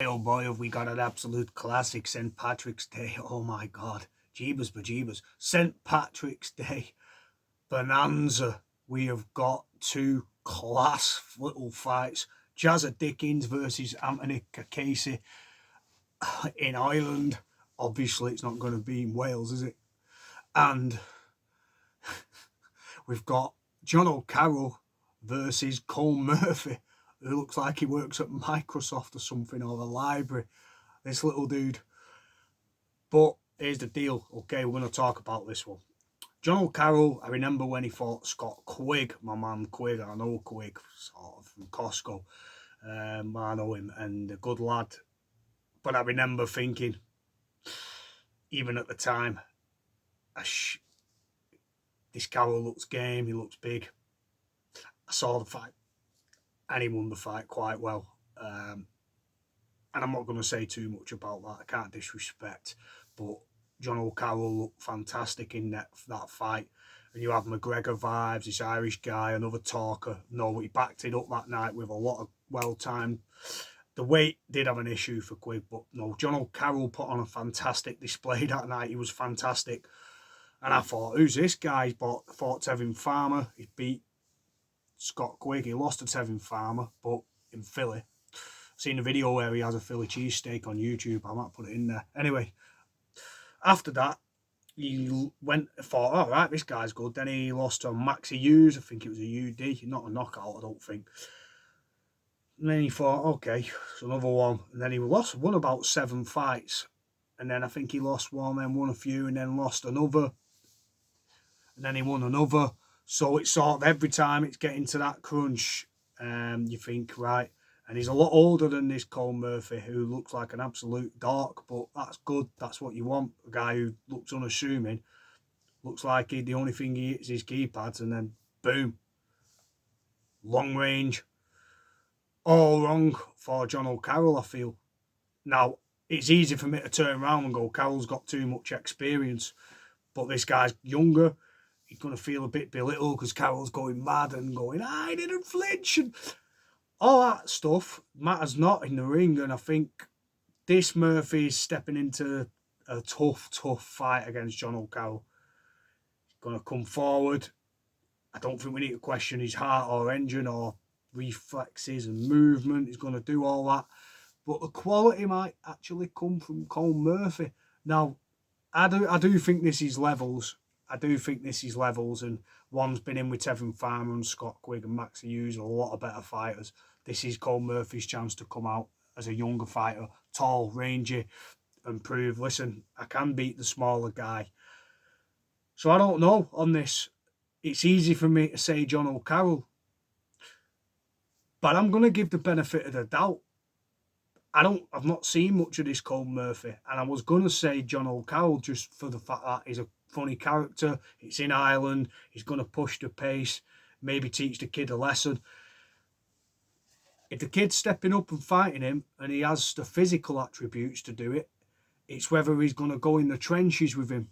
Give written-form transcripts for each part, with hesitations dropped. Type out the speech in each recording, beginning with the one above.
Oh boy, have we got an absolute classic St. Patrick's Day. Oh my God. Jeebus bejeebus. St. Patrick's Day bonanza. We have got two class little fights. Jazza Dickens versus Anthony Cacace in Ireland. Obviously, it's not going to be in Wales, is it? And we've got John O'Carroll versus Cole Murphy, who looks like he works at Microsoft or something, or the library. This little dude. But here's the deal. Okay, we're going to talk about this one. John O'Carroll, I remember when he fought Scott Quigg, my man Quigg. I know Quigg, sort of, from Costco. I know him, and a good lad. But I remember thinking, even at the time, this Carroll looks game, he looks big. I saw the fight, and he won the fight quite well. And I'm not going to say too much about that. I can't disrespect, but John O'Carroll looked fantastic in that fight. And you have McGregor vibes, this Irish guy, another talker. No, he backed it up that night with a lot of well-timed. The weight did have an issue for Quigg, but no, John O'Carroll put on a fantastic display that night. He was fantastic. And I thought, who's this guy? He fought Tevin Farmer. He beat Scott Quigg. He lost to Tevin Farmer, but in Philly. I've seen a video where he has a Philly cheesesteak on YouTube. I might put it in there. Anyway, after that, he thought, all right, this guy's good. Then he lost to Maxi Hughes. I think it was a UD, not a knockout, I don't think. And then he thought, okay, it's another one. And then he won about 7 fights. And then I think he lost one, then won a few, and then lost another. And then he won another. So it's sort of every time it's getting to that crunch, you think, right. And he's a lot older than this Cole Murphy, who looks like an absolute dork, but that's good. That's what you want. A guy who looks unassuming, looks like the only thing he hits is keypads, and then boom. Long range. All wrong for John O'Carroll, I feel. Now, it's easy for me to turn around and go, Carroll's got too much experience, but this guy's younger. He's going to feel a bit belittled because Carroll's going mad and going, I didn't flinch. And all that stuff matters not in the ring. And I think this Murphy is stepping into a tough fight against John O'Carroll. He's going to come forward. I don't think we need to question his heart or engine or reflexes and movement. He's going to do all that. But the quality might actually come from Cole Murphy. Now, I do think this is levels. And one's been in with Tevin Farmer and Scott Quigg and Maxi Hughes, a lot of better fighters. This is Cole Murphy's chance to come out as a younger fighter, tall, rangy, and prove, listen, I can beat the smaller guy. So I don't know on this. It's easy for me to say John O'Carroll, but I'm going to give the benefit of the doubt. I've not seen much of this Cole Murphy, and I was going to say John O'Carroll just for the fact that he's a funny character. It's in Ireland. He's going to push the pace, maybe teach the kid a lesson. If the kid's stepping up and fighting him, and he has the physical attributes to do it, it's whether he's going to go in the trenches with him.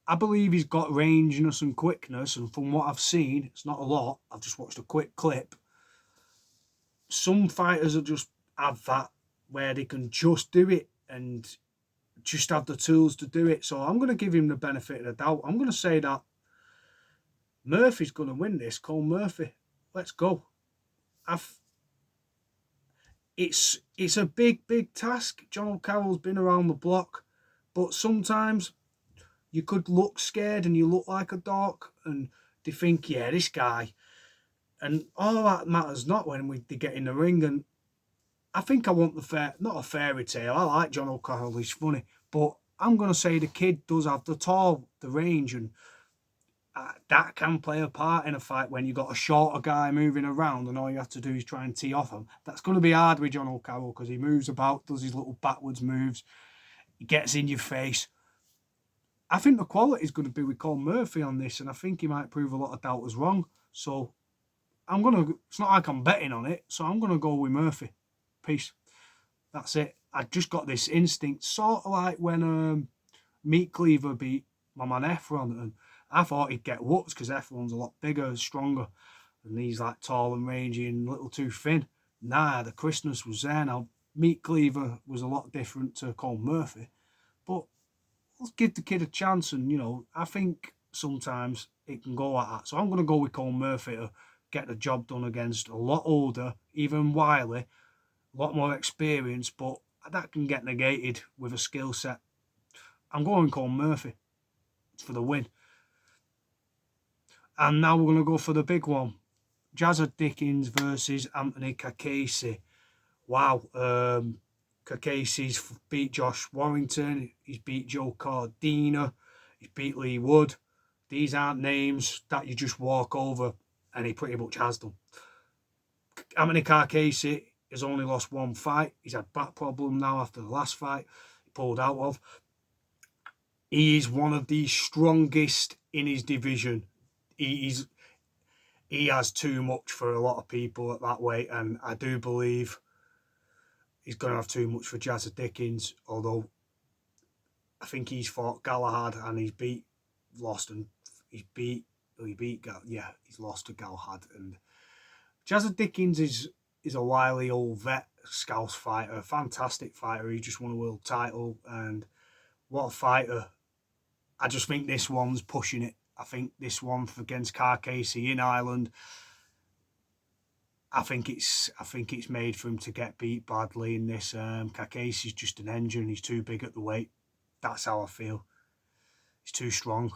I believe he's got rangeness and quickness, and from what I've seen, it's not a lot. I've just watched a quick clip. Some fighters are just have that where they can just do it and just have the tools to do it. So I'm going to give him the benefit of the doubt. I'm going to say that Murphy's going to win this. Cole Murphy. Let's go. It's a big task. John O'Carroll's been around the block, but sometimes you could look scared and you look like a dork and they think, yeah, this guy. And all that matters not when they get in the ring. And I think I want not a fairy tale. I like John O'Carroll, he's funny. But I'm going to say the kid does have the range, and that can play a part in a fight when you've got a shorter guy moving around and all you have to do is try and tee off him. That's going to be hard with John O'Carroll because he moves about, does his little backwards moves, he gets in your face. I think the quality is going to be with Cole Murphy on this, and I think he might prove a lot of doubters wrong. So it's not like I'm betting on it, so I'm going to go with Murphy. Peace. That's it. I just got this instinct, sort of like when Meat Cleaver beat my man Efron, and I thought he'd get whooped because Efron's a lot bigger, stronger, and he's like tall and rangy and a little too thin. Nah, the crispness was there. Now, Meat Cleaver was a lot different to Colin Murphy, but let's give the kid a chance. And, you know, I think sometimes it can go like that. So I'm going to go with Colin Murphy to get the job done against a lot older, even wily, a lot more experience, but that can get negated with a skill set. I'm going Colin Murphy for the win. And now we're going to go for the big one. Jazza Dickens versus Anthony Cacace. Wow. Cacace's beat Josh Warrington. He's beat Joe Cordina. He's beat Lee Wood. These aren't names that you just walk over, and he pretty much has them. Anthony Cacace has only lost one fight. He's had back problem now after the last fight he pulled out of. He is one of the strongest in his division. He has too much for a lot of people at that weight, and I do believe he's going to have too much for Jazza Dickens, although I think he's fought Galahad and he's lost to Galahad. And Jazza Dickens is a wily old vet Scouse fighter, a fantastic fighter. He just won a world title, and what a fighter. I just think this one's pushing it. I think this one against Cacace in Ireland, I think it's made for him to get beat badly in this. Cacace is just an engine. He's too big at the weight. That's how I feel. He's too strong.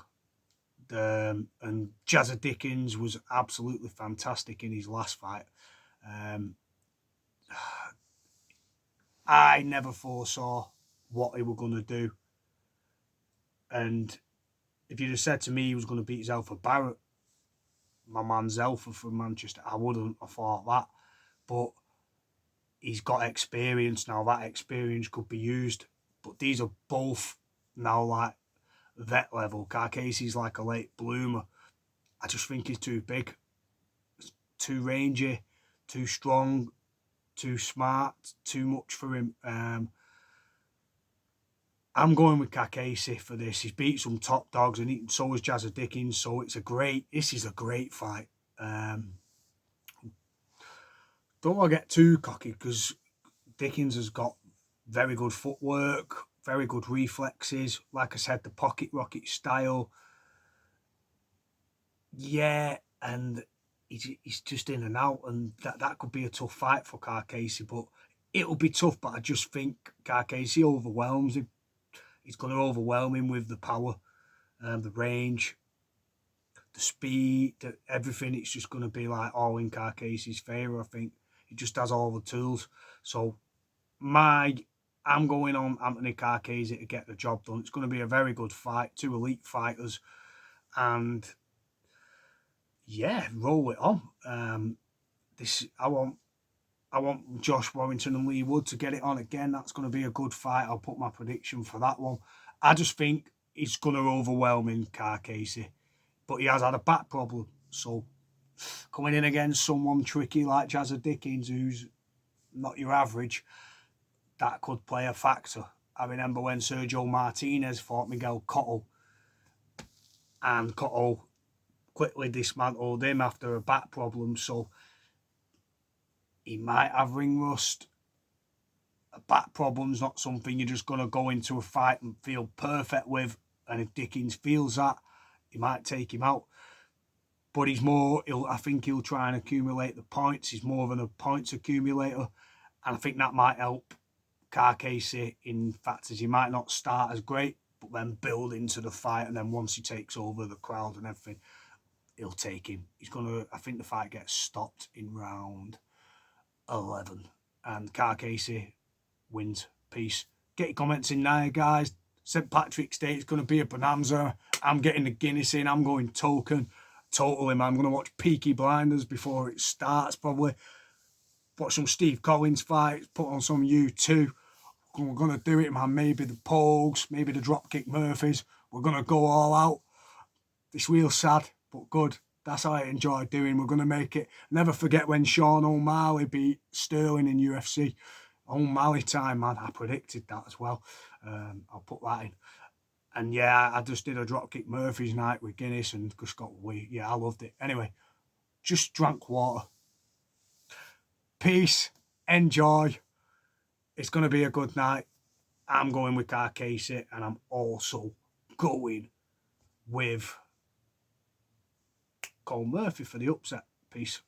And Jazza Dickens was absolutely fantastic in his last fight. I never foresaw what he were going to do. And if you'd have said to me he was going to beat Zelfa Barrett, my man Zelfa from Manchester, I wouldn't have thought that. But he's got experience now. That experience could be used. But these are both now like vet level. Cacace's like a late bloomer. I just think he's too big, too rangy, too strong, too smart, too much for him. I'm going with Cacace for this. He's beat some top dogs, and so has Jazza Dickens. So this is a great fight. Don't want to get too cocky because Dickens has got very good footwork, very good reflexes. Like I said, the pocket rocket style. Yeah, and he's just in and out, and that could be a tough fight for Cacace, but it'll be tough. But I just think Cacace overwhelms him. He's going to overwhelm him with the power, the range, the speed, everything. It's just going to be like all in Cacace's favour. I think he just has all the tools. So I'm going on Anthony Cacace to get the job done. It's going to be a very good fight, two elite fighters, and yeah, roll it on. I want Josh Warrington and Lee Wood to get it on again. That's going to be a good fight. I'll put my prediction for that one. I just think he's going to overwhelm in Cacace, but he has had a back problem. So coming in against someone tricky like Jazza Dickens, who's not your average, that could play a factor. I remember when Sergio Martinez fought Miguel Cotto, and Cotto quickly dismantled him after a back problem. So he might have ring rust. A back problem's not something you're just going to go into a fight and feel perfect with. And if Dickens feels that, he might take him out. But I think he'll try and accumulate the points. He's more of a points accumulator. And I think that might help Cacace in factors. He might not start as great, but then build into the fight. And then once he takes over the crowd and everything, he'll take him. I think the fight gets stopped in round 11, and Cacace wins. Peace. Get your comments in there, guys. St. Patrick's Day, it's going to be a bonanza. I'm getting the Guinness in. I'm going token. Totally, man. I'm going to watch Peaky Blinders before it starts, probably. Watch some Steve Collins fights. Put on some U2. We're going to do it, man. Maybe the Pogues, maybe the Dropkick Murphys. We're going to go all out. It's real sad, but good. That's how I enjoy doing. We're going to make it. Never forget when Sean O'Malley beat Sterling in UFC. O'Malley time, man. I predicted that as well. I'll put that in. And yeah, I just did a Dropkick Murphys night with Guinness and just got weak. Yeah, I loved it. Anyway, just drank water. Peace. Enjoy. It's going to be a good night. I'm going with Cacace, and I'm also going with Cole Murphy for the upset. Peace.